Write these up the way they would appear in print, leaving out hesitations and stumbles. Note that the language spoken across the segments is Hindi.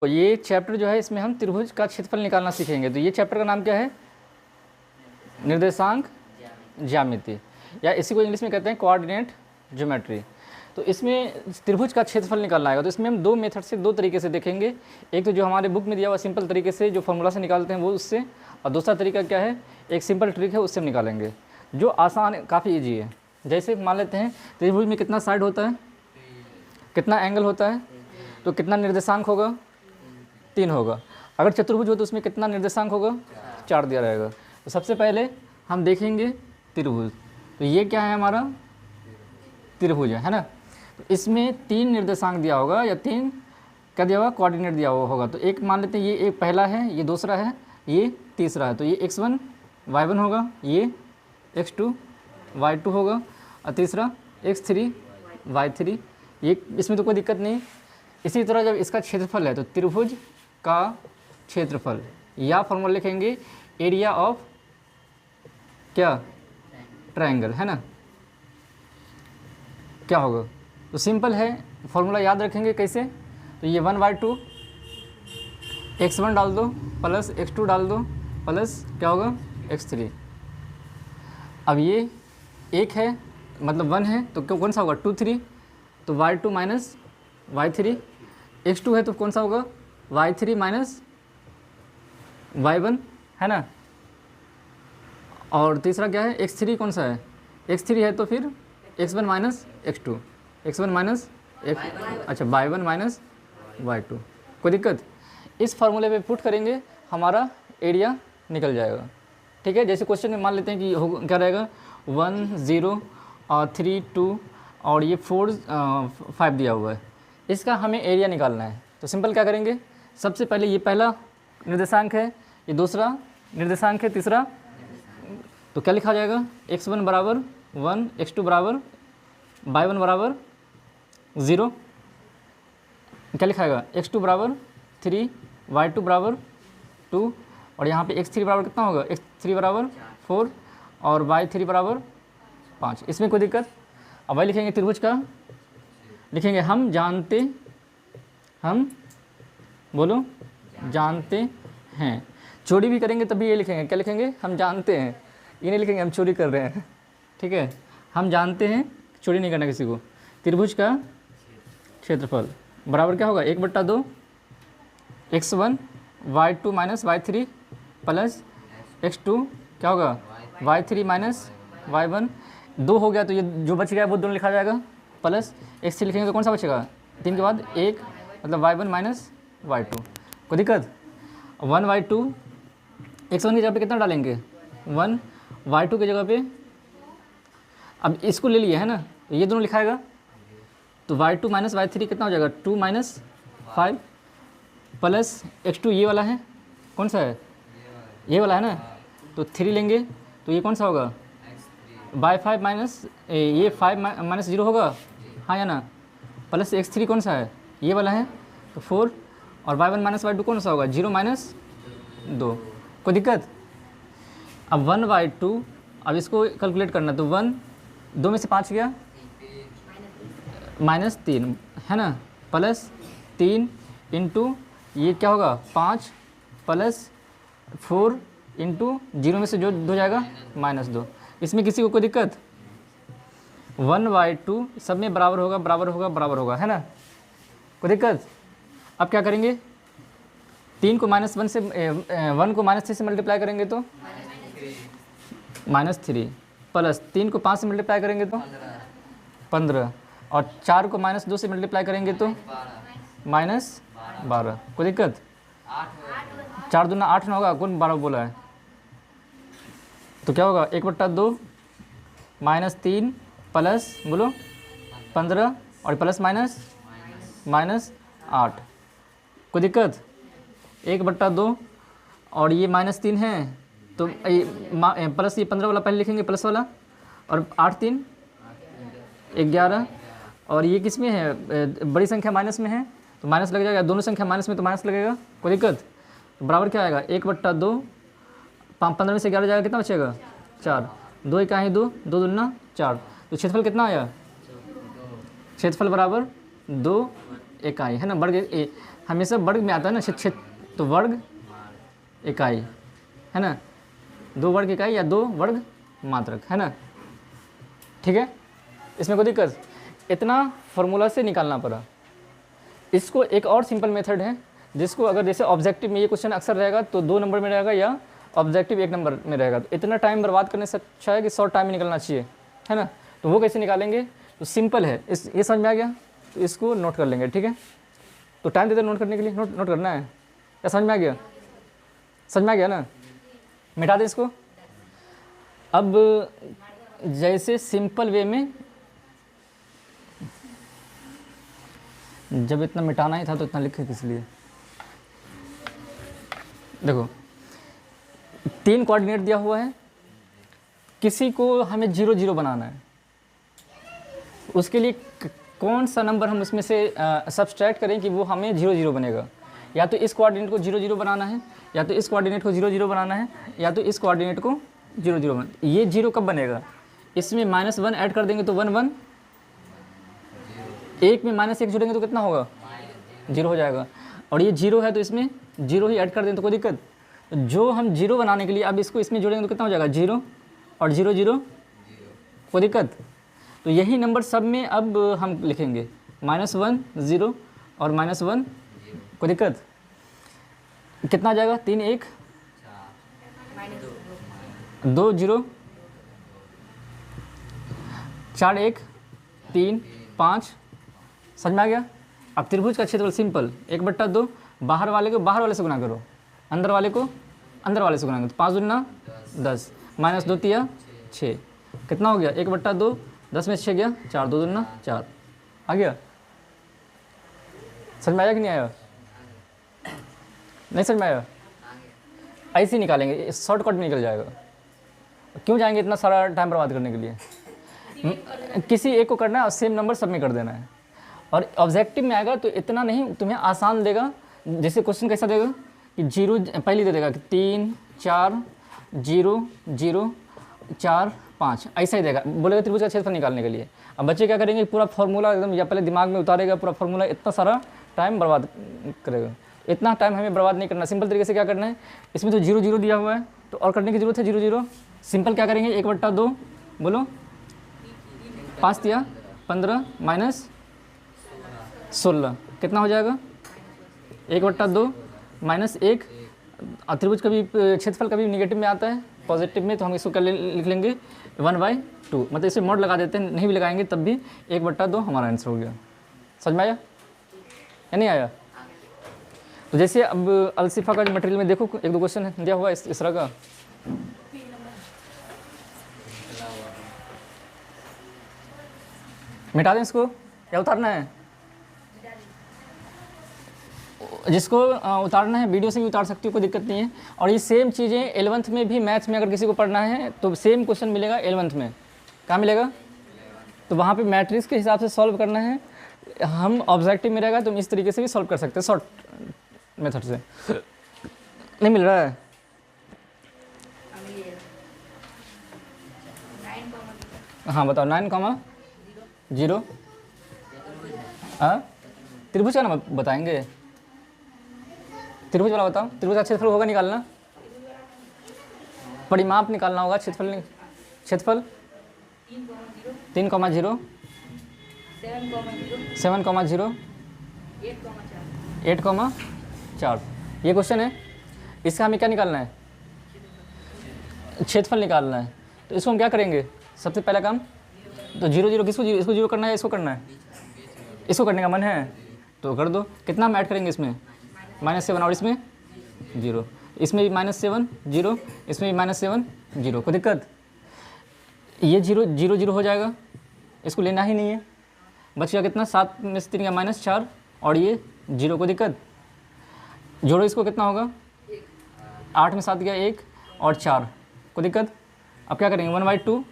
तो ये चैप्टर जो है इसमें हम त्रिभुज का क्षेत्रफल निकालना सीखेंगे। तो ये चैप्टर का नाम क्या है? निर्देशांक ज्यामिति, या इसी को इंग्लिश में कहते हैं कोऑर्डिनेट ज्योमेट्री। तो इसमें त्रिभुज का क्षेत्रफल निकालना आएगा। तो इसमें हम दो मेथड से, दो तरीके से देखेंगे। एक तो जो हमारे बुक में दिया हुआ सिंपल तरीके से जो फॉर्मूला से निकालते हैं वो उससे, और दूसरा तरीका क्या है, एक सिंपल ट्रिक है उससे हम निकालेंगे जो आसान, काफ़ी ईजी है। जैसे मान लेते हैं त्रिभुज में कितना साइड होता है, कितना एंगल होता है, तो कितना निर्देशांक होगा, 3 होगा। अगर चतुर्भुज हो तो उसमें कितना निर्देशांक होगा, 4 दिया रहेगा। तो सबसे पहले हम देखेंगे त्रिभुज। तो ये क्या है, हमारा त्रिभुज है ना। तो इसमें 3 निर्देशांक दिया होगा, या 3 क्या दिया होगा, कोऑर्डिनेट दिया हुआ होगा। तो एक मान लेते हैं, ये एक पहला है, ये दूसरा है, ये तीसरा है। तो ये x1 y1 होगा, ये x2 y2 होगा, और तीसरा x3 y3। ये इसमें तो कोई दिक्कत नहीं। इसी तरह जब इसका क्षेत्रफल है तो त्रिभुज का क्षेत्रफल, या फॉर्मूला लिखेंगे एरिया ऑफ क्या, ट्रायंगल, है ना। क्या होगा, तो सिंपल है, फॉर्मूला याद रखेंगे कैसे। तो ये 1/2 x1 डाल दो प्लस x2 डाल दो प्लस क्या होगा x3। अब ये एक है, मतलब 1 है, तो कौन सा होगा 2 3, तो y2 माइनस y3। x2 है तो कौन सा होगा y3 माइनस y1, है ना। और तीसरा क्या है x3, कौन सा है x3 है तो फिर x1 minus x2, x1 minus अच्छा y1 माइनस y2। कोई दिक्कत, इस फार्मूले पे पुट करेंगे हमारा एरिया निकल जाएगा। ठीक है, जैसे क्वेश्चन में मान लेते हैं कि क्या रहेगा 1 0 और 3 2 और ये 4 5 दिया हुआ है, इसका हमें एरिया निकालना है। तो सिंपल क्या करेंगे, सबसे पहले ये पहला निर्देशांक है, ये दूसरा निर्देशांक है, तीसरा, तो क्या लिखा जाएगा x1 बराबर 1, x2 बराबर y1 बराबर 0, क्या लिखाएगा x2 बराबर 3, y2 बराबर 2, और यहाँ पे x3 बराबर कितना होगा, x3 बराबर 4 और y3 बराबर 5। इसमें कोई दिक्कत। अब वही लिखेंगे त्रिभुज का, लिखेंगे हम जानते, हम बोलो जानते हैं। चोरी भी करेंगे तभी ये लिखेंगे, क्या लिखेंगे, हम जानते हैं। ये नहीं लिखेंगे हम चोरी कर रहे हैं। ठीक है, हम जानते हैं, चोरी नहीं करना किसी को। त्रिभुज का क्षेत्रफल बराबर क्या होगा 1/2 x1 y2 minus y3 plus x2 क्या होगा y3 माइनस y1। 2 हो गया तो ये जो बच गया वो दोनों लिखा जाएगा, प्लस x3 लिखेंगे तो कौन सा बचेगा 3 के बाद 1, मतलब y1 माइनस y2। कोई दिक्कत। 1/2 x1 की जगह पे कितना डालेंगे 1, y2 की जगह पे, अब इसको ले लिया है ना, तो ये दोनों लिखाएगा। तो y2 माइनस y3 कितना हो जाएगा 2 माइनस 5 प्लस x2 ये वाला है, कौन सा है ये वाला है ना, तो 3 लेंगे तो ये कौन सा होगा y5 माइनस ये 5 माइनस 0 होगा, हाँ या ना, प्लस x3 कौन सा है ये वाला है तो 4, और y1 माइनस y2 कौन सा होगा 0 माइनस 2। कोई दिक्कत। अब 1/2, अब इसको कैलकुलेट करना, तो 1 2 में से 5 गया -3, है ना, प्लस 3 इंटू ये क्या होगा 5 प्लस 4 इंटू 0 में से जो 2 जाएगा -2। इसमें किसी को कोई दिक्कत। 1/2 सब में बराबर होगा, बराबर होगा, बराबर होगा, है ना, कोई दिक्कत। अब क्या करेंगे, 3 को -1 से 1 को -3 से मल्टीप्लाई करेंगे तो -3, प्लस 3 को 5 से मल्टीप्लाई करेंगे तो 15, और 4 को -2 से मल्टीप्लाई करेंगे तो -12। कोई दिक्कत। 4 दूना 8 ना होगा, कौन 12 बोला है, तो क्या होगा 1/2 -3 प्लस बोलो 15 और प्लस -8। कोई दिक्कत। 1/2 और ये -3 है तो प्लस ये 15 वाला पहले लिखेंगे, प्लस वाला, और 8 3 11, और ये किस में है बड़ी संख्या माइनस में है तो माइनस लग जाएगा, दोनों संख्या माइनस में तो माइनस लगेगा। कोई दिक्कत। तो बराबर क्या आएगा 1/2, 15 में से 11 जाएगा, कितना बचेगा 4, 2 इकाई 2, 2 दूना 4। तो क्षेत्रफल कितना आया, क्षेत्रफल बराबर 2 इकाई, है ना, बढ़ गए। हमेशा वर्ग में आता है ना, तो वर्ग इकाई है ना, 2 वर्ग इकाई या 2 वर्ग मात्रक है ना, ठीक है। इसमें कोई दिक्कत, इतना फॉर्मूला से निकालना पड़ा। इसको एक और सिंपल मेथड है जिसको अगर जैसे ऑब्जेक्टिव में ये क्वेश्चन अक्सर रहेगा तो 2 नंबर में रहेगा या ऑब्जेक्टिव 1 नंबर में रहेगा, तो इतना टाइम बर्बाद करने से अच्छा है कि शॉर्ट टाइम में निकलना चाहिए, है ना। तो वो कैसे निकालेंगे, तो सिंपल है, ये समझ में आ गया, तो इसको नोट कर लेंगे, ठीक है। तो टाइम देते नोट करने के लिए, नोट करना है, क्या समझ में आ गया, समझ में आ गया ना। मिटा दें इसको। अब जैसे सिंपल वे में, जब इतना मिटाना ही था तो इतना लिखे किस लिए। देखो 3 कोऑर्डिनेट दिया हुआ है, किसी को हमें 0 0 बनाना है, उसके लिए कौन सा नंबर हम उसमें से सब्सट्रैक्ट करें कि वो हमें 0 0 बनेगा। या तो इस कोऑर्डिनेट को 0 0 बनाना है, या तो इस कोऑर्डिनेट को 0 0 बनाना है, या तो इस कोऑर्डिनेट को 0 0 बनाना। ये 0 कब बनेगा, इसमें -1 ऐड कर देंगे तो 1 1, 1 में -1 जोड़ेंगे तो कितना होगा, 0 हो जाएगा। और ये 0 है तो इसमें 0 ही ऐड कर दें तो कोई दिक्कत। जो हम 0 बनाने के लिए अब इसको इसमें जोड़ेंगे तो कितना हो जाएगा, 0 और 0 0, कोई दिक्कत। तो यही नंबर सब में अब हम लिखेंगे, -1 0 और -1, कोई दिक्कत। कितना आ जाएगा, 3 1 2 0 4 1 3 5, समझ में आ गया। अब त्रिभुज का क्षेत्रफल सिंपल 1/2, बाहर वाले को बाहर वाले से गुना करो, अंदर वाले को अंदर वाले से गुना करो, तो 5 दूना 10, -2 3 6, कितना हो गया 1/2, 10 में 6 गया 4, 2 दूना 4, आ गया। समझ में आया कि नहीं आया, नहीं समझ में आया। ऐसे ही निकालेंगे, शॉर्टकट में निकल जाएगा। क्यों जाएंगे इतना सारा टाइम बर्बाद करने के लिए, किसी एक को करना है और सेम नंबर सब में कर देना है। और ऑब्जेक्टिव में आएगा तो इतना नहीं, तुम्हें आसान देगा। जैसे क्वेश्चन कैसा देगा कि 0 पहले दे देगा कि 3 4 0 0 4 5, ऐसा ही देगा, बोलेगा त्रिभुज का क्षेत्रफल निकालने के लिए। अब बच्चे क्या करेंगे, पूरा फॉर्मूला एकदम या पहले दिमाग में उतारेगा पूरा फॉर्मूला, इतना सारा टाइम बर्बाद करेगा। इतना टाइम हमें बर्बाद नहीं करना। सिंपल तरीके से क्या करना है, इसमें तो 0 0 दिया हुआ है तो और करने की जरूरत है 0 0। सिंपल क्या करेंगे, 1/2, बोलो 5 दिया 15 -16, कितना हो जाएगा 1/2 -1। त्रिभुज कभी क्षेत्रफल कभी निगेटिव में आता है, पॉजिटिव में, तो हम इसको लिख लेंगे 1/2। मतलब इसे मोड लगा देते हैं, नहीं भी लगाएंगे तब भी 1/2 हमारा आंसर हो गया। समझ में आया या नहीं आया। तो जैसे अब अलसिफा का मटेरियल में देखो 1-2 क्वेश्चन दिया हुआ है इस तरह का। मिटा दें इसको या उतारना है, जिसको उतारना है वीडियो से भी उतार सकती हो, कोई दिक्कत नहीं है। और ये सेम चीज़ें 11th में भी मैथ्स में अगर किसी को पढ़ना है तो सेम क्वेश्चन मिलेगा 11th में। कहाँ मिलेगा, तो वहाँ पे मैट्रिक्स के हिसाब से सॉल्व करना है। हम ऑब्जेक्टिव में रहेगा तो हम इस तरीके से भी सॉल्व कर सकते हैं, शॉर्ट मेथड से। नहीं मिल रहा है, हाँ बताओ 9,0। त्रिभुज का नाम बताएंगे, त्रिभुज वाला बताओ। त्रिभुज का क्षेत्रफल होगा निकालना, परिमाप निकालना होगा, क्षेत्रफल 3,0 7,0 8,4। ये क्वेश्चन है, इसका हमें क्या निकालना है, क्षेत्रफल निकालना है। तो इसको हम क्या करेंगे, सबसे पहला काम तो 0 0 किसको 0, इसको 0 करना है, इसको करना है, इसको करने का मन है तो कर दो। कितना हम ऐड करेंगे इसमें, -7 और इसमें 0, इसमें भी -7 0, इसमें भी -7 0, कोई दिक्कत। ये 0 0 0 हो जाएगा, इसको लेना ही नहीं है। बचेगा कितना, 7 में से 3 का -4 और ये 0, कोई दिक्कत। जोड़ो इसको, कितना होगा 8 में 7 गया 1 और 4, कोई दिक्कत। अब क्या करेंगे 1/2,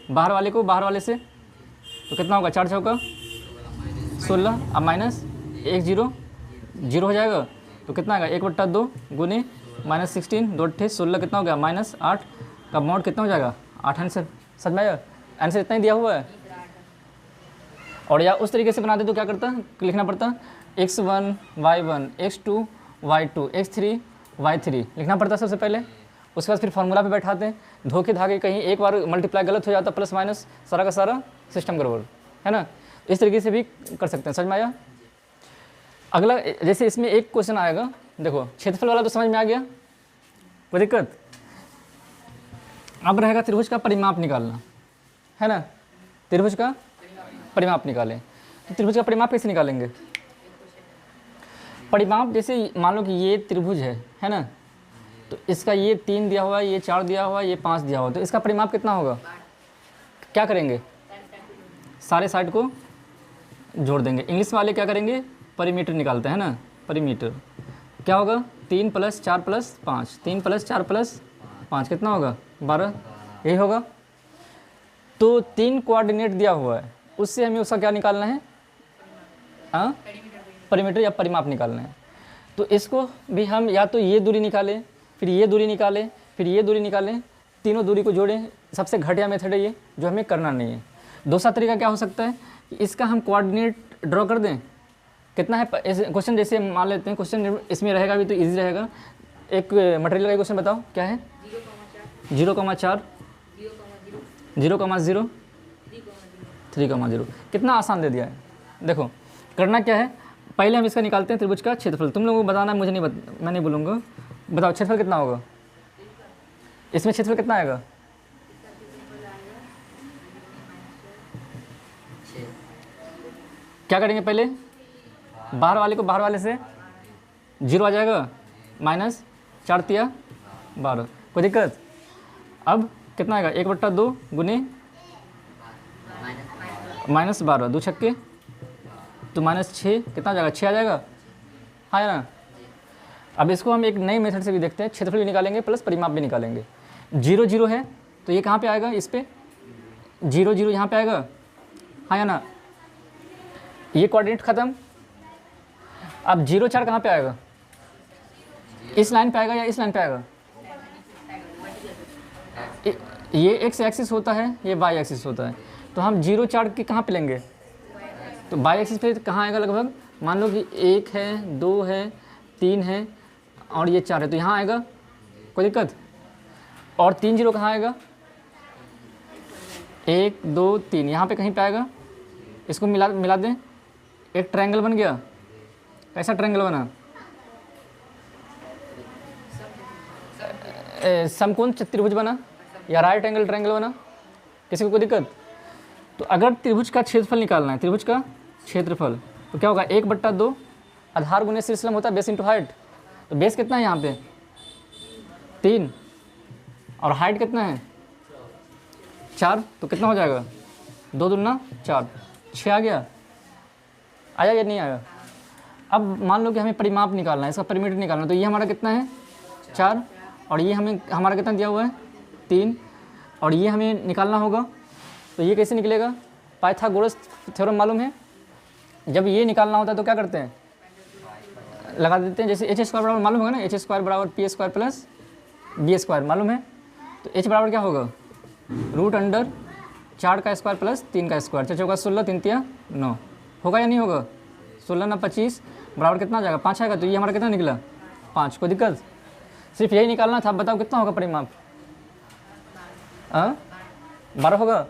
बाहर वाले को बाहर वाले से, तो कितना होगा 4 चौका 16, अब -1 0 0 हो जाएगा तो कितना आएगा 1/2 गुने -16 2 8 16, कितना हो गया -8 का मॉड कितना हो जाएगा 8 आंसर। समझ में आया, आंसर इतना ही दिया हुआ है। और या उस तरीके से बनाते तो क्या करता, लिखना पड़ता x1 y1 x2 y2 x3 y3 लिखना पड़ता है सबसे पहले। उसके बाद फिर फार्मूला पे बैठाते हैं, धोखे धागे कहीं एक बार मल्टीप्लाई गलत हो जाता, प्लस माइनस सारा का सारा सिस्टम गड़बड़, है ना। इस तरीके से भी कर सकते हैं, समझ में आया। अगला जैसे इसमें एक क्वेश्चन आएगा, देखो क्षेत्रफल वाला तो समझ में आ गया, कोई दिक्कत। अब रहेगा त्रिभुज का परिमाप निकालना, है ना। त्रिभुज का परिमाप निकालें, तो त्रिभुज का परिमाप कैसे निकालेंगे। परिमाप जैसे मान लो कि ये त्रिभुज है ना, तो इसका ये 3 दिया हुआ है, ये 4 दिया हुआ है, ये 5 दिया हुआ है, तो इसका परिमाप कितना होगा। क्या करेंगे, सारे साइड को जोड़ देंगे। इंग्लिश वाले क्या करेंगे, परिमीटर निकालते हैं ना, परिमीटर क्या होगा 3 + 4 + 5, 3 + 4 + 5 कितना होगा 12, यही होगा। तो 3 कोऑर्डिनेट दिया हुआ है, उससे हमें उसका क्या निकालना है, हाँ परिमीटर या परिमाप निकालना है। तो इसको भी हम या तो ये दूरी निकालें, फिर ये दूरी निकालें, फिर ये दूरी निकालें, तीनों दूरी को जोड़ें। सबसे घटिया मेथड है ये, जो हमें करना नहीं है। दूसरा तरीका क्या हो सकता है कि इसका हम कोऑर्डिनेट ड्रॉ कर दें, कितना है क्वेश्चन, जैसे मान लेते हैं क्वेश्चन इसमें रहेगा भी तो इजी रहेगा। एक मटेरियल का क्वेश्चन बताओ क्या है, 0,4 0,0 3,0। कितना आसान दे दिया है। देखो करना क्या है, पहले हम इसका निकालते हैं त्रिभुज का क्षेत्रफल। तुम लोगों को बताना है, मुझे नहीं मैं नहीं बोलूँगा। बताओ क्षेत्रफल कितना होगा, इसमें क्षेत्रफल कितना आएगा, क्या करेंगे पहले, बाहर वाले को बाहर वाले से 0 आ जाएगा, -4 × 12, कोई दिक्कत। अब कितना आएगा 1/2 गुने -12, 2 छक्के तो -6, कितना आ जाएगा 6 आ जाएगा, हाँ है ना। अब इसको हम एक नई मेथड से भी देखते हैं, क्षेत्रफल भी निकालेंगे प्लस परिमाप भी निकालेंगे। 0 0 है तो ये कहाँ पे आएगा, इस पे 0 0 यहाँ पे आएगा, हाँ या ना। ये कोऑर्डिनेट खत्म। अब 0 4 कहाँ पे आएगा, इस लाइन पे आएगा या इस लाइन पे आएगा। ये x एक्सिस होता है, ये y एक्सिस होता है, तो हम 0 4 के कहाँ पे लेंगे, तो y एक्सिस पे कहाँ आएगा, लगभग मान लो कि 1 है 2 है 3 है और ये 4 है, तो यहाँ आएगा, कोई दिक्कत। और 3 0 कहाँ आएगा, 1 2 3 यहाँ पे कहीं पे आएगा। इसको मिला दें, एक ट्रायंगल बन गया। कैसा ट्रायंगल बना, समकोण त्रिभुज बना या राइट एंगल ट्रायंगल बना, किसी को कोई दिक्कत। तो अगर त्रिभुज का क्षेत्रफल निकालना है, त्रिभुज का क्षेत्रफल, तो क्या होगा 1/2 आधार गुने शीर्ष लंब होता है, बेस इंटू हाइट। तो बेस कितना है यहाँ पे 3 और हाइट कितना है 4, तो कितना हो जाएगा 2 दूना 4, 6 आ गया, आया या नहीं आया। अब मान लो कि हमें परिमाप निकालना है, इसका परिमीटर निकालना है, तो ये हमारा कितना है 4 और ये हमारा कितना दिया हुआ है 3 और ये हमें निकालना होगा। तो ये कैसे निकलेगा, पाइथागोरस थ्योरम मालूम है, जब ये निकालना होता है तो क्या करते हैं, लगा देते हैं। जैसे h² बराबर मालूम होगा ना, h² बराबर p² + b² मालूम है। तो h बराबर क्या होगा, √4 का स्क्वायर प्लस 3 का स्क्वायर, 4 चौका 16 3 तिया 9, होगा या नहीं होगा। 16 9 25 बराबर कितना आ जाएगा 5 आएगा। तो ये हमारा कितना निकला 5, कोई दिक्कत। सिर्फ यही निकालना था, बताओ कितना होगा परिमाप, 12 होगा।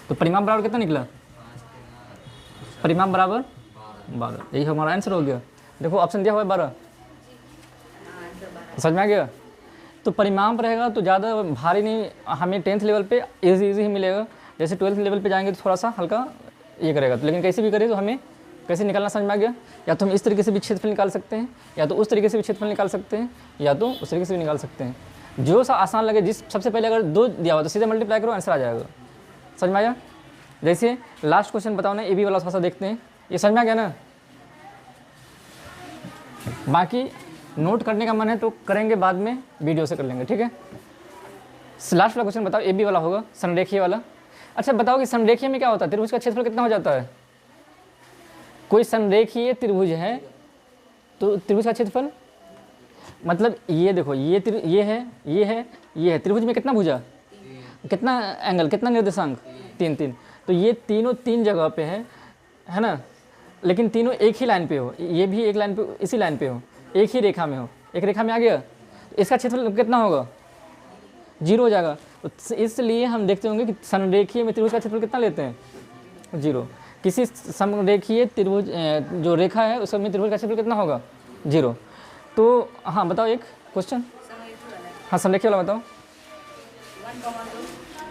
तो परिमाप बराबर कितना निकला, परिमाप बराबर 12, यही हमारा आंसर हो गया। देखो ऑप्शन दिया हुआ है 12, समझ में आ गया। तो परिमाप रहेगा तो ज़्यादा भारी नहीं, हमें 10th लेवल पे इजी ही मिलेगा। जैसे 12th लेवल पे जाएंगे तो थोड़ा सा हल्का ये करेगा, तो लेकिन कैसे भी करे तो हमें कैसे निकालना समझ में आ गया। या तो हम इस तरीके से भी क्षेत्रफल निकाल सकते हैं, या तो उस तरीके से भी क्षेत्रफल निकाल सकते हैं, या तो उस तरीके से भी निकाल सकते हैं। जो सा आसान लगे, जिस सबसे पहले अगर 2 दिया हुआ तो सीधे मल्टीप्लाई करो, आंसर आ जाएगा। समझ में आया। जैसे लास्ट क्वेश्चन बताओ ना, AB वाला थोड़ा सा देखते हैं, ये समझ में आ गया ना। बाकी नोट करने का मन है तो करेंगे, बाद में वीडियो से कर लेंगे, ठीक है। लास्ट वाला क्वेश्चन बताओ, AB वाला होगा, संरेखीय वाला। अच्छा बताओ कि संरेखीय में क्या होता है, त्रिभुज का क्षेत्रफल कितना हो जाता है। कोई संरेखीय त्रिभुज है तो त्रिभुज का क्षेत्रफल, मतलब ये देखो ये है, ये है, ये है, त्रिभुज में कितना भुजा, कितना एंगल, कितना निर्देशांक 3 3। तो ये तीनों 3 जगह पे है ना। लेकिन तीनों एक ही लाइन पे हो, ये भी एक लाइन पे, इसी लाइन पे हो, एक ही रेखा में हो, एक रेखा में आ गया, इसका क्षेत्रफल कितना होगा? 0 हो जाएगा। तो इसलिए हम देखते होंगे कि संरेखीय में त्रिभुज का क्षेत्रफल कितना लेते हैं? 0। किसी समरेखीय त्रिभुज जो रेखा है उसमें त्रिभुज का क्षेत्रफल कितना होगा? 0। तो हाँ बताओ एक क्वेश्चन। हाँ समरेखीय वाला बताओ।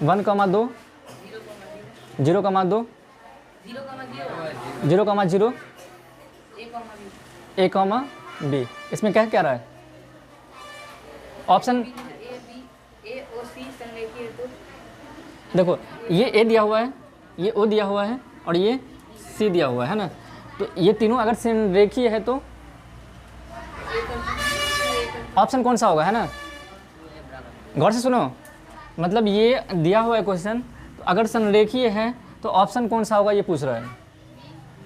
1, 2 0, 2 0, 0 A, B। इसमें क्या क्या रहा है ऑप्शन? देखो ये A दिया हुआ है, ये O दिया हुआ है और ये C दिया हुआ है ना। तो ये तीनों अगर संरेखीय है तो ऑप्शन कौन सा होगा, है ना? गौर से सुनो, मतलब ये दिया हुआ है क्वेश्चन, तो अगर संरेखीय है तो ऑप्शन कौन सा होगा ये पूछ रहा है।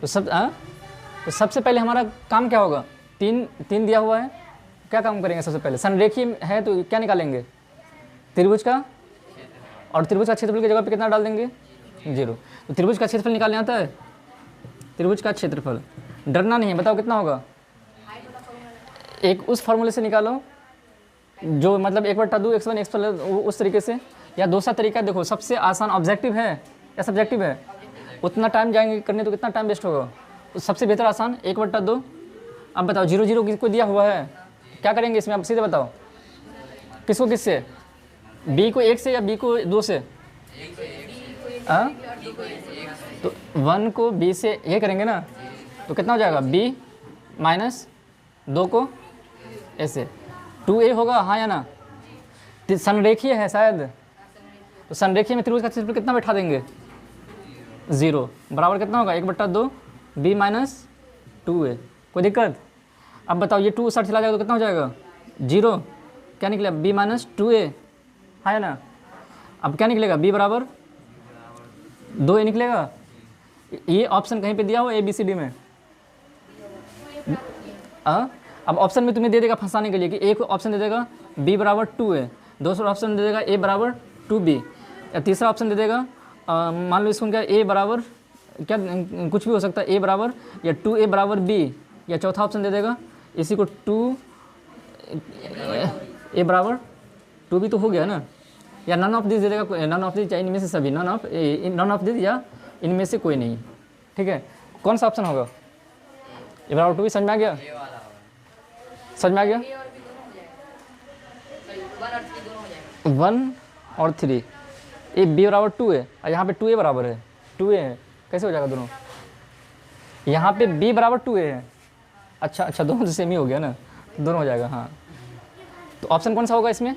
तो सबसे पहले हमारा काम क्या होगा? तीन दिया हुआ है, क्या काम करेंगे? सबसे पहले संरेखीय है तो क्या निकालेंगे? त्रिभुज का, और त्रिभुज का क्षेत्रफल की जगह पे कितना डाल देंगे? 0। तो त्रिभुज का क्षेत्रफल निकालने आता है? त्रिभुज का क्षेत्रफल डरना नहीं है, बताओ कितना होगा? एक उस फॉर्मूले से निकालो जो मतलब 1/2 x1 x उस तरीके से, या दूसरा तरीका देखो, सबसे आसान ऑब्जेक्टिव है या सब्जेक्टिव है? उतना टाइम जाएंगे करने तो कितना टाइम वेस्ट होगा? तो सबसे बेहतर आसान 1/2। अब बताओ 0, 0 किसको दिया हुआ है, क्या करेंगे इसमें? आप सीधे बताओ, किसको किससे? b को 1 से या b को 2 से? तो 1 को b से ये करेंगे ना, तो कितना हो जाएगा? b माइनस 2 को ऐसे 2a होगा, हाँ या ना? संरेखीय है शायद, तो संरेखीय में त्रिभुज का क्षेत्रफल कितना बैठा देंगे? 0 बराबर कितना होगा? 1/2 b माइनस 2a। कोई दिक्कत? अब बताओ ये 2 साइड चला जाएगा तो कितना हो जाएगा? 0। क्या निकलेगा? b माइनस 2a, हाँ या ना? अब क्या निकलेगा? b बराबर 2a निकलेगा। ये ऑप्शन कहीं पे दिया हुआ ABCD में? अब ऑप्शन में तुम्हें दे देगा फंसाने के लिए कि एक ऑप्शन दे देगा b बराबर 2a, दूसरा ऑप्शन दे देगा a बराबर 2b, या तीसरा ऑप्शन दे देगा मान लो इसको क्या a बराबर क्या कुछ भी हो सकता है, a बराबर या 2a बराबर b, या चौथा ऑप्शन दे देगा इसी को 2a बराबर 2b, तो हो गया ना? या नन ऑफ दिस दे देगा, नन ऑफ दिस या इनमें से सभी, नन ऑफ दिस या इनमें से कोई नहीं। ठीक है, कौन सा ऑप्शन होगा? a बराबर 2b। समझ में आ गया? समझ में आ गया? 1 और 3, ए b बराबर 2 है और यहाँ पे 2a बराबर है, 2a है, कैसे हो जाएगा दोनों? यहाँ पे b बराबर 2a है, अच्छा दोनों तो सेम ही हो गया ना, दोनों हो जाएगा। हाँ, तो ऑप्शन कौन सा होगा इसमें?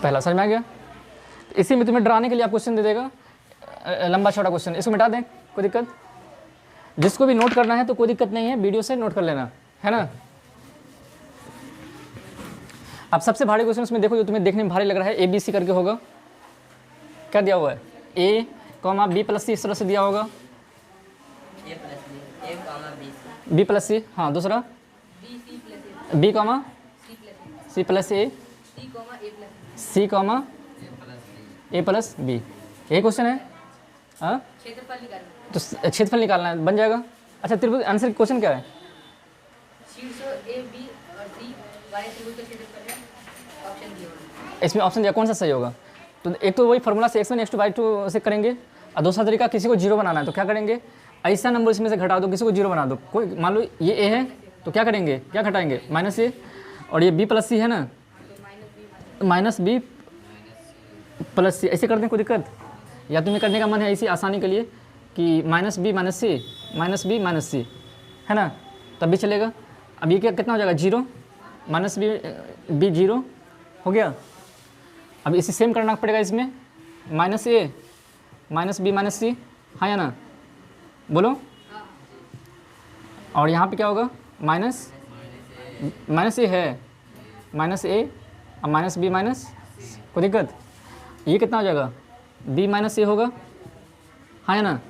पहला। समझ में आ गया? इसी में तुम्हें डराने के लिए आप क्वेश्चन दे देगा, लंबा छोटा क्वेश्चन, इसको मिटा दें, कोई दिक्कत? जिसको भी नोट करना है तो कोई दिक्कत नहीं है, वीडियो से नोट कर लेना, है ना? अब सबसे भारी क्वेश्चन उसमें देखो जो तुम्हें देखने में भारी लग रहा है, ABC करके होगा। क्या दिया हुआ है? a, b प्लस c, इस तरह से दिया होगा, b प्लस c। हाँ, दूसरा b, c plus a, c, a plus b। यही क्वेश्चन है। हाँ, तो क्षेत्रफल निकालना है, बन जाएगा। अच्छा, त्रिभुज आंसर क्वेश्चन क्या है? इसमें ऑप्शन दिया, कौन सा सही होगा? तो एक तो वही फार्मूला से x1 x2 y2 से करेंगे, और दूसरा तरीका किसी को 0 बनाना है तो क्या करेंगे? ऐसा नंबर इसमें से घटा दो, किसी को 0 बना दो। कोई मान लो ये a है तो क्या करेंगे? क्या घटाएंगे? -a, और ये b प्लस c है ना, -b प्लस c, ऐसे कर दें, कोई दिक्कत? या तुम्हें करने का मन है इसी आसानी के लिए कि -b माइनस c, है ना, तब भी चलेगा। अब ये क्या कितना हो जाएगा? 0 -b 0 हो गया। अब इसे सेम करना पड़ेगा इसमें, -a -b -c, हाँ या ना? बोलो। और यहाँ पे क्या होगा? माइनस -a है, -a और -b माइनस, कोई दिक्कत? ये कितना हो जाएगा? b -a होगा, हाँ या ना?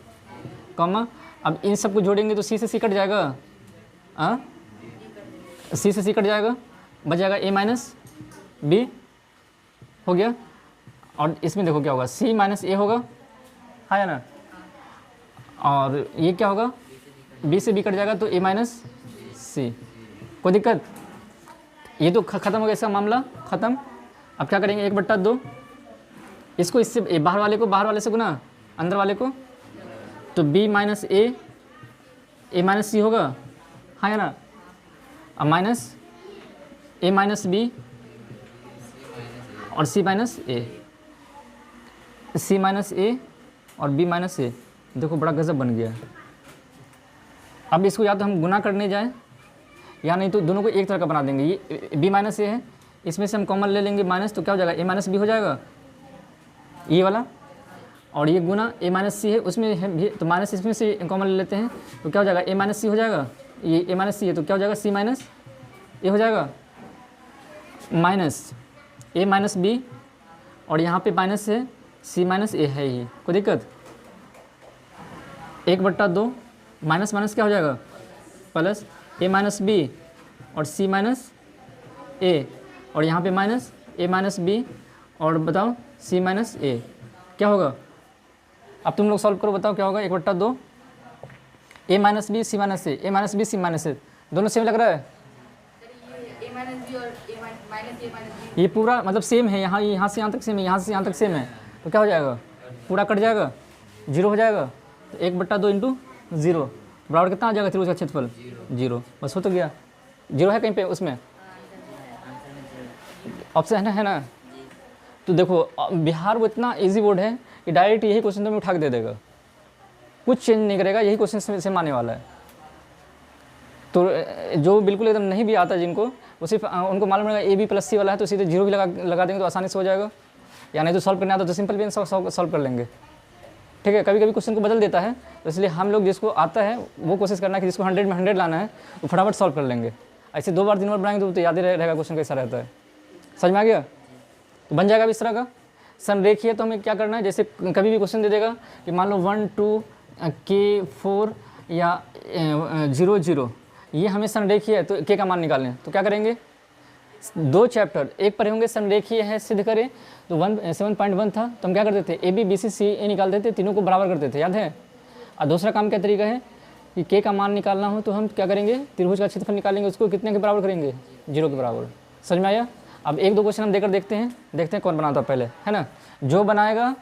कॉमा, अब इन सबको जोड़ेंगे तो c से c कट जाएगा, c से c कट जाएगा, बच जाएगा a माइनस b, हो गया। और इसमें देखो क्या होगा? c माइनस a होगा, हाँ या ना? और ये क्या होगा? बी से बी कट जाएगा तो ए माइनस सी, कोई दिक्कत? ये तो ख़त्म हो गया इसका मामला, ख़त्म। अब क्या करेंगे, 1/2, इसको इससे बाहर वाले को बाहर वाले से गुना अंदर वाले को, तो b माइनस ए माइनस सी होगा, हाँ या ना? अब माइनस ए माइनस बी और सी माइनस ए और बी माइनस ए। देखो बड़ा गजब बन गया। अब इसको या तो हम गुना करने जाएं या नहीं तो दोनों को एक तरह का बना देंगे। ये बी माइनस ए है, इसमें से हम कॉमन ले लेंगे माइनस, तो क्या हो जाएगा, ए माइनस बी हो जाएगा ये वाला, और ये गुना ए माइनस सी है उसमें है भी, तो माइनस इसमें से कॉमन ले लेते हैं, तो क्या हो जाएगा, ए माइनस सी हो जाएगा। ये ए माइनस सी है तो क्या हो जाएगा, सी माइनस ए हो जाएगा, माइनस ए माइनस बी, और यहाँ पे माइनस है सी माइनस ए है, ये कोई दिक्कत? 1/2 माइनस माइनस क्या हो जाएगा, प्लस ए माइनस बी और सी माइनस ए, और यहाँ पे माइनस ए माइनस बी और बताओ सी माइनस ए, क्या होगा? अब तुम लोग सॉल्व करो, बताओ क्या होगा। 1/2 ए माइनस बी सी माइनस ए, ए माइनस बी सी माइनस ए, दोनों सेम लग रहा है? ये पूरा मतलब सेम है, यहाँ से यहाँ तक सेम है, यहाँ से यहाँ तक सेम है, तो क्या हो जाएगा, पूरा कट जाएगा, 0 हो जाएगा। तो 1/2 इंटू 0 बराबर कितना आ जाएगा, त्रिभुज का क्षेत्रफल 0, बस हो तो गया। 0 है कहीं पे उसमें ऑप्शन है ना? तो देखो बिहार वो इतना इजी बोर्ड है कि डायरेक्ट यही क्वेश्चन तुम्हें उठा के दे देगा, कुछ चेंज नहीं करेगा, यही क्वेश्चन से आने वाला है। तो जो बिल्कुल एकदम नहीं भी आता जिनको, वो सिर्फ उनको मालूम रहेगा ए बी प्लस सी वाला है, तो सीधे 0 भी लगा देंगे तो आसानी से हो जाएगा, या नहीं तो सॉल्व करना आता तो सिंपल भी सॉल्व कर लेंगे। ठीक है, कभी कभी क्वेश्चन को बदल देता है, तो इसलिए हम लोग जिसको आता है वो कोशिश करना कि जिसको 100 में 100 लाना है वो फटाफट सॉल्व कर लेंगे। ऐसे 2 बार 3 बार बनाएंगे तो याद ही रहेगा क्वेश्चन कैसा रहता है। समझ में आ गया? तो बन जाएगा इस तरह का संरेखीय। तो हमें क्या करना है, जैसे कभी भी क्वेश्चन दे देगा कि मान लो 1 2 के 4 या 0 0, ये हमें संरेखीय है तो के का मान निकालना है, तो क्या करेंगे, 2 चैप्टर एक पर होंगे संरेखीय है सिद्ध करें, तो 7.1 था तो हम क्या करते थे, ए बी बी सी सी ए निकालते थे, तीनों को बराबर करते थे, याद है? और दूसरा काम क्या तरीका है कि के का मान निकालना हो तो हम क्या करेंगे, त्रिभुज का क्षेत्रफल निकालेंगे, उसको कितने के बराबर करेंगे, 0 के बराबर। समझ में आया? अब 1 2 क्वेश्चन हम देकर देखते हैं कौन बनाता है पहले, है ना? जो बनाएगा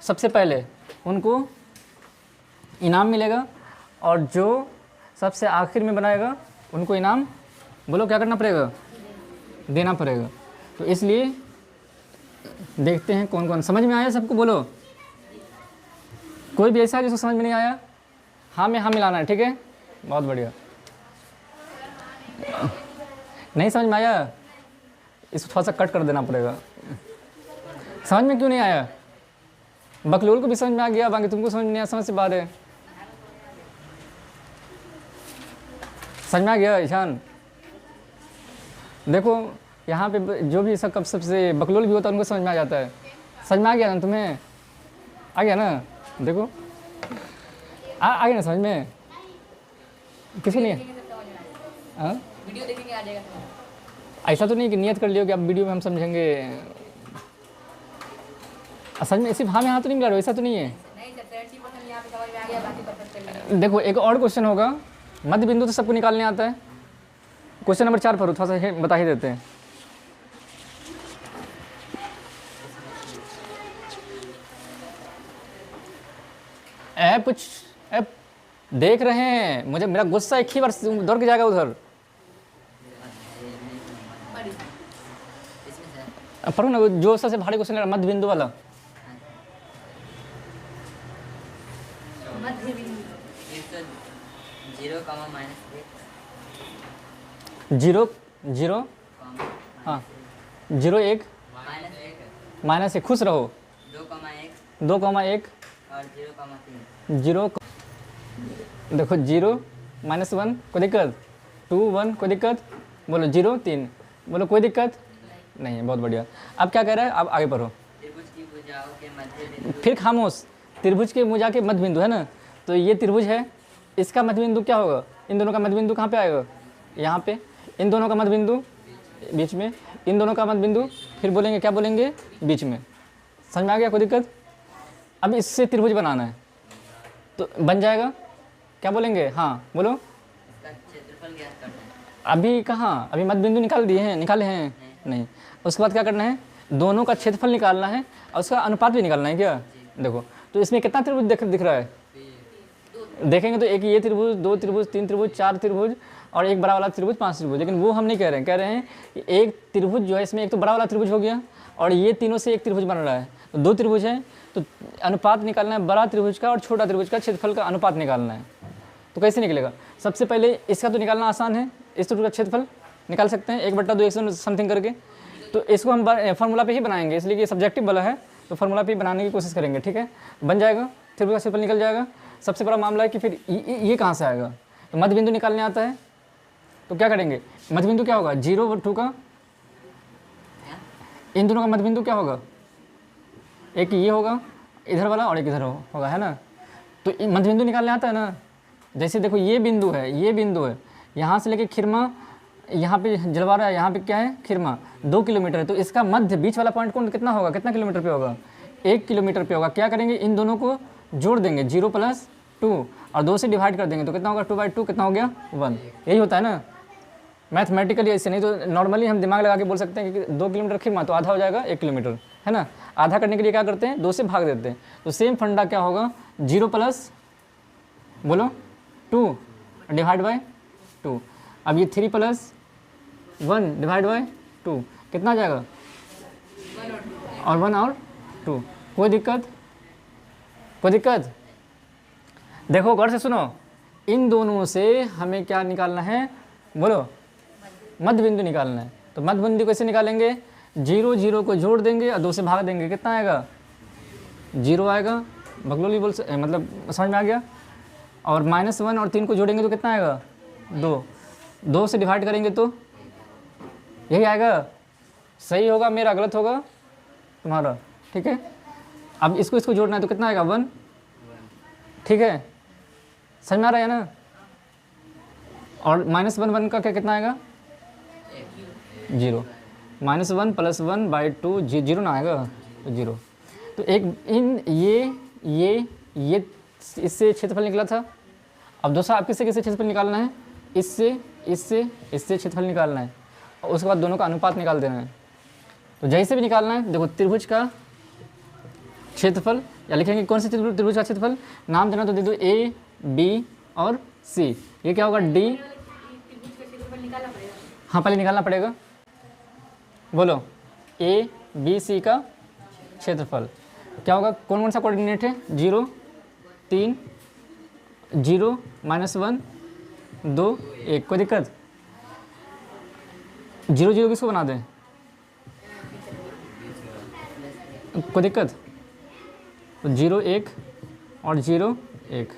सबसे पहले उनको इनाम मिलेगा, और जो सबसे आखिर में बनाएगा उनको इनाम, बोलो क्या करना पड़ेगा, देना पड़ेगा। तो इसलिए देखते हैं कौन कौन समझ में आया सबको, बोलो। कोई भी ऐसा है जिसको समझ में नहीं आया, हाँ में हाँ मिलाना है, ठीक है, बहुत बढ़िया। नहीं समझ में आया, इसको थोड़ा सा कट कर देना पड़ेगा। समझ में क्यों नहीं आया, बकलोल को भी समझ में आ गया, बाकी तुमको समझ में नहीं आया, समझ से बात है। समझ में आ गया ईशान? देखो यहाँ पे जो भी सब सबसे बकलोल भी होता है उनको समझ में आ जाता है। समझ में आ गया ना तुम्हें, आ गया ना? देखो आ गया ना समझ में, किसी नहीं हाँ वीडियो देखेंगे आ जाएगा। ऐसा तो नहीं कि नियत कर लियो कि अब वीडियो में हम समझेंगे, असल में सिर्फ हाँ में हाँ तो नहीं मिला रहा, ऐसा तो नहीं है। नहीं सर 30% यहाँ पे समझ में आ गया, बाकी परफेक्ट कर लेंगे। देखो एक और क्वेश्चन होगा, मध्य बिंदु तो सबको निकालने आता है। क्वेश्चन नंबर 4 पर थोड़ा सा बता ही देते हैं। ऐप देख रहे हैं, मुझे मेरा गुस्सा एक ही बार दौड़ के जाएगा उधर। पढ़ो ना जो सबसे भारी क्वेश्चन है, मध्य बिंदु वाला। मध्य बिंदु 0, जीरो जीरो हाँ 0 1 -1 खुश रहो, 2, 1 और 0, 3। 0 देखो 0 -1 कोई दिक्कत, 2 1 कोई दिक्कत, बोलो 0 3 बोलो कोई दिक्कत नहीं है, बहुत बढ़िया। अब क्या कह रहा है, अब आगे पढ़ो। त्रिभुज की भुजाओं के मध्य बिंदु, फिर खामोश, त्रिभुज के भुजा के मध्य बिंदु है ना, तो ये त्रिभुज है, इसका मध्य बिंदु क्या होगा, इन दोनों का मध्य बिंदु कहाँ पे आएगा, यहाँ पे, इन दोनों का मध्य बिंदु बीच में, इन दोनों का मध्य बिंदु फिर बोलेंगे क्या बोलेंगे, बीच में। समझ में आ गया, कोई दिक्कत? अब इससे त्रिभुज बनाना है तो बन जाएगा, क्या बोलेंगे? हाँ बोलो। इसका क्षेत्रफल ज्ञात करना है। अभी कहाँ, अभी मध्य बिंदु निकाले हैं? नहीं। उसके बाद क्या करना है? दोनों का क्षेत्रफल निकालना है और उसका अनुपात भी निकालना है क्या? देखो तो इसमें कितना त्रिभुज दिख रहा है? देखेंगे तो एक ये त्रिभुज, 2 त्रिभुज, 3 त्रिभुज, 4 त्रिभुज और एक बड़ा वाला त्रिभुज, 5 त्रिभुज। लेकिन वो हम नहीं कह रहे हैं कि एक त्रिभुज जो है इसमें एक तो बड़ा वाला त्रिभुज हो गया और ये तीनों से एक त्रिभुज बन रहा है, तो 2 त्रिभुज है, तो अनुपात निकालना है बड़ा त्रिभुज का और छोटा त्रिभुज का क्षेत्रफल का अनुपात निकालना है। तो कैसे निकलेगा? सबसे पहले इसका तो निकालना आसान है, इस त्रिभुज का क्षेत्रफल निकाल सकते हैं 1/2 x समथिंग करके। तो इसको हम फार्मूला पे ही बनाएंगे, इसलिए कि सब्जेक्टिव वाला है तो फार्मूला पे ही बनाने की कोशिश करेंगे। ठीक है, बन जाएगा, त्रिभुज का क्षेत्रफल निकल जाएगा। सबसे बड़ा मामला है कि फिर ये कहाँ से आएगा? तो मध्य बिंदु निकालने आता है तो क्या करेंगे? मध्य बिंदु क्या होगा? 0 और 2 का, इन दोनों का मध्य बिंदु क्या होगा? एक ये होगा इधर वाला और एक इधर होगा, है ना? तो मध्य बिंदु निकालने आता है ना। जैसे देखो ये बिंदु है, यहाँ से लेके खिरमा, यहाँ पे जलवारा है, यहाँ पे क्या है? खिरमा। 2 किलोमीटर है, तो इसका मध्य बीच वाला पॉइंट कौन कितना होगा? कितना किलोमीटर पे होगा? 1 किलोमीटर पे होगा। क्या करेंगे? इन दोनों को जोड़ देंगे, 0 + 2 और 2 से डिवाइड कर देंगे तो कितना होगा? 2/2 कितना हो गया? 1। यही होता है ना मैथमेटिकली, ऐसे नहीं तो नॉर्मली हम दिमाग लगा के बोल सकते हैं कि 2 किलोमीटर खिरमा तो आधा हो जाएगा 1 किलोमीटर, है ना? आधा करने के लिए क्या करते हैं? 2 से भाग देते हैं। तो सेम फंडा क्या होगा? 0 + बोलो 2 / 2। अब ये 3 + 1 / 2 कितना आ जाएगा? और 1 और 2। कोई दिक्कत? देखो गौर से सुनो, इन दोनों से हमें क्या निकालना है? बोलो, मध्य बिंदु निकालना है। तो मध्य बिंदु कैसे निकालेंगे? 0 0 को जोड़ देंगे और 2 से भाग देंगे, कितना आएगा? 0 आएगा। बगलोली मतलब समझ में आ गया? और -1 और 3 को जोड़ेंगे तो कितना आएगा? 2। 2 से डिवाइड करेंगे तो यही आएगा। सही होगा मेरा, गलत होगा तुम्हारा। ठीक है, अब इसको जोड़ना है तो कितना आएगा? 1। ठीक है, समझ में आ रहा है ना? और -1 का क्या कितना आएगा? 0। -1 + 1/2 0 ना आएगा तो 0। तो एक इन ये इससे क्षेत्रफल निकला था। अब दूसरा आप किससे क्षेत्रफल निकालना है? इससे क्षेत्रफल निकालना है और उसके बाद दोनों का अनुपात निकाल देना है। तो जैसे भी निकालना है, देखो त्रिभुज का क्षेत्रफल, या लिखेंगे कौन से त्रिभुज का क्षेत्रफल? नाम देना तो दे दो A, B और C। ये क्या होगा? D। हाँ पहले निकालना पड़ेगा। बोलो A, B, C का क्षेत्रफल क्या होगा? कौन सा कोऑर्डिनेट है? 0 3 0 -1 2 1। कोई दिक्कत? 0 0 किसको बना दें? कोई दिक्कत? तो 0 1 और 0 1,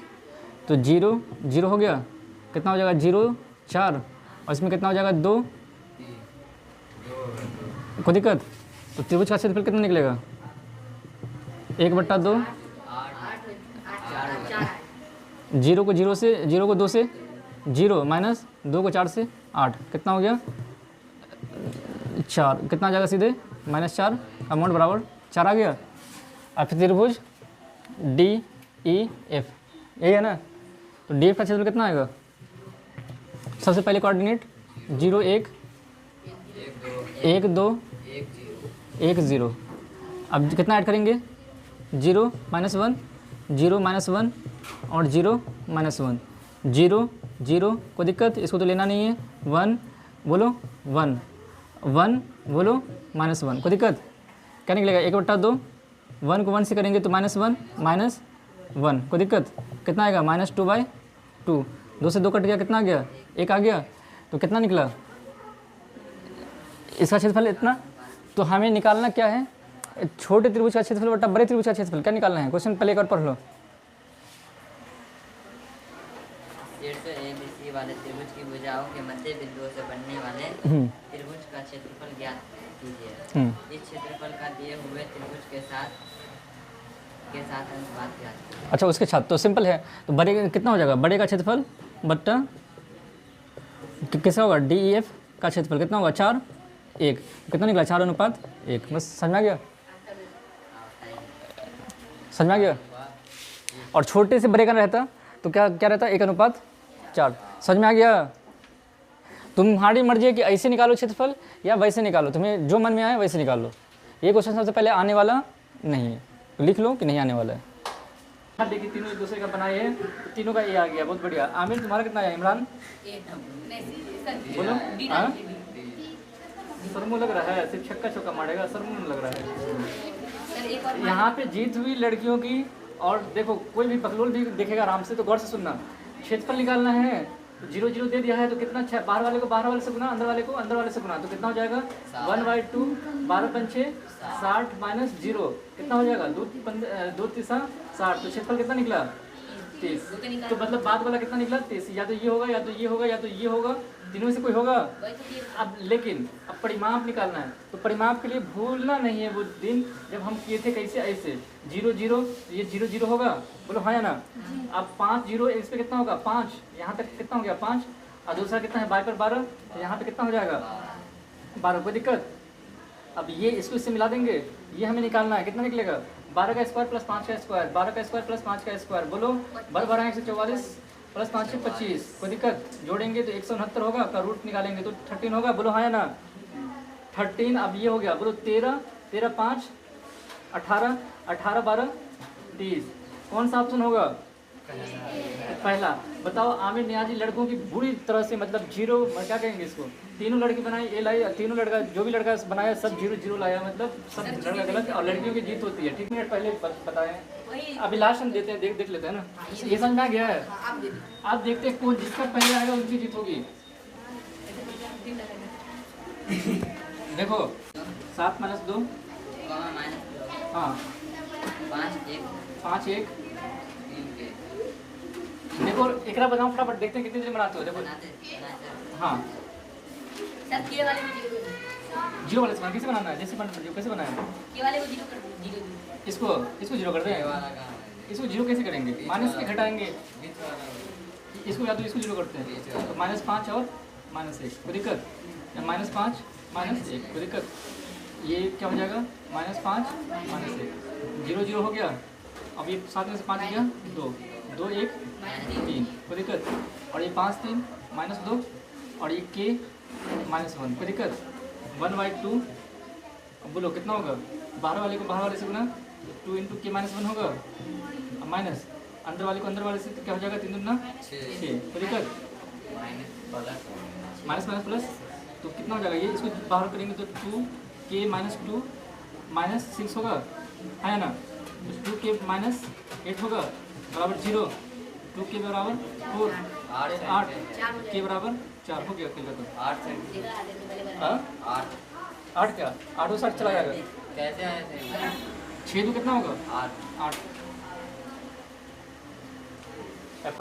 तो 0 0 हो गया। कितना हो जाएगा? 0 4 और इसमें कितना हो जाएगा? 2। कोई दिक्कत? तो त्रिभुज का क्षेत्रफल कितना निकलेगा? 1/2। 0 को 2 से 0 -2 को 4 से 8, कितना हो गया? 4। कितना आ जाएगा? सीधे -4, अमाउंट बराबर 4 आ गया। अब फिर त्रिभुज DEF, यही है ना? तो DF का क्षेत्रफल कितना आएगा? सबसे पहले कोऑर्डिनेट 0 1 1 2 1 0। अब कितना ऐड करेंगे? 0 -1 0 -1 और 0 -1 0 0। कोई दिक्कत? इसको तो लेना नहीं है। 1 बोलो 1 1 बोलो -1। कोई दिक्कत? क्या निकलेगा? 1/2। 1 को 1 से करेंगे तो -1 -1। कोई दिक्कत? कितना आएगा? -2/2। 2 से 2 कट गया, कितना आ गया? 1 आ गया। तो कितना निकला इसका क्षेत्रफल? इतना। तो हमें निकालना क्या है? छोटे त्रिभुज का क्षेत्रफल बटा बड़े त्रिभुज का क्षेत्रफल। क्या निकालना है? क्वेश्चन पहले एक और पढ़ लो। ABC वाले त्रिभुज की भुजाओं के मध्य बिंदुओं से बनने वाले त्रिभुज का क्षेत्रफल ज्ञात कीजिए। इस क्षेत्रफल का दिए हुए त्रिभुज के साथ अनुपात ज्ञात कीजिए। अच्छा, उसके साथ तो सिंपल है। तो बड़े कितना हो जाएगा? बड़े का क्षेत्रफल बट्टा किसका होगा? DEF का क्षेत्रफल कितना होगा? 4 1। कितना निकला? 4:1। बस समझ में आ गया? समझ में आ गया? और छोटे से बड़े का रहता तो क्या क्या रहता है 1:4। समझ में आ गया? तुम्हारी मर्जी है कि ऐसे निकालो क्षेत्रफल या वैसे निकालो, तुम्हें जो मन में आए वैसे निकालो। ये क्वेश्चन सबसे पहले आने वाला नहीं है, तो लिख लो कि नहीं आने वाला है। हाँ देखिए तीनों एक दूसरे का बनाए हैं, तो तीनों का ए आ गया, बहुत बढ़िया। आमिर तुम्हारा कितना आया? इमरान बोलो। हाँ सरमू लग रहा है, सिर्फ छक्का चौका मारेगा, सरमू लग रहा है। यहाँ पे जीत हुई लड़कियों की। और देखो कोई भी बकलोल भी देखेगा आराम से, तो गौर से सुनना। क्षेत्रफल निकालना है तो 0 0 दे दिया है, तो कितना? 6। बाहर वाले को बाहर वाले से गुना, अंदर वाले को अंदर वाले से गुना, तो कितना हो जाएगा? 1/2। 12 पंचे 60 माइनस 0 कितना हो जाएगा? 2 3 60। तो क्षेत्रफल कितना निकला? 30। तो मतलब बाद वाला कितना निकला? 30। या तो ये होगा या तो ये होगा या तो ये होगा, तीनों में से कोई होगा। अब लेकिन अब परिमाप निकालना है, तो परिमाप के लिए भूलना नहीं है वो दिन जब हम किए थे कैसे, ऐसे 0 0, ये 0 0 होगा, बोलो हाँ या ना। अब 5 0 इस पे कितना होगा? 5। यहाँ तक कितना हो गया? 5। और दूसरा कितना है? 12, तो यहाँ पे कितना हो जाएगा? 12। कोई दिक्कत? अब ये इसको इससे मिला देंगे, ये हमें निकालना है, कितना निकलेगा? 12 का स्क्वायर प्लस 5 का स्क्वायर, 12 का स्क्वायर प्लस 5 का स्क्वायर, बोलो 12 144 प्लस 5 से 25। कोई दिक्कत? जोड़ेंगे तो 169 होगा, का रूट निकालेंगे तो 13 होगा, बोलो हाँ या ना। 13। अब ये हो गया, बोलो 13 13 5 18 18 12 30। कौन सा ऑप्शन होगा? पहला। बताओ आमिर नियाजी लड़कों की बुरी तरह से मतलब 0, क्या कहेंगे इसको, तीनों लड़की बनाई ए लाई, तीनों लड़का जो भी लड़का बनाया सब 0 0 लाया, मतलब सब लड़का गलत, और लड़कियों की जीत होती है। ठीक मिनट पहले बताएं, अभी लास्ट हम देते हैं, देख लेते हैं ना। ये समझ में आ गया है? आप देखते हैं कौन जिसका पहले आएगा उनकी जीत होगी। देखो 7 - 2 हाँ 5 1। देखो एकरा बताओ फटाफट, देखते हैं कितने दिन बनाते हो। देखो हाँ जीरो वाले से बना, कैसे बनाना है? जैसे कैसे बनाना है? इसको जीरो कर दें। इसको जीरो कैसे करेंगे? माइनस के घटाएंगे इसको, या तो इसको जीरो करते हैं तो -5 और -1। कोई दिक्कत? या -5 -1, कोई दिक्कत? ये क्या हो जाएगा? -5 -1, 0 0 हो गया। अब ये 7 में से 5 गया 2 2 1 3, कोई दिक्कत? और ये 5 3 -2 और ये k -1, कोई दिक्कत? 1/2। अब बोलो कितना होगा? बाहर वाले को बाहर वाले से गुना, 2 × k -1 होगा, अब माइनस अंदर वाले को अंदर वाले से, तो क्या हो जाएगा? 3 दूना 6, कोई दिक्कत? माइनस माइनस प्लस, तो कितना हो जाएगा? ये इसको बाहर करेंगे तो 2k -2 -6 होगा, है ना। 2k -8 होगा बराबर 0, 2k बराबर 4 8 k बराबर 4 हो गया। तो 8 क्या 8 और 60 चला जाएगा। कैसे आए थे? 6 तो कितना होगा? 8।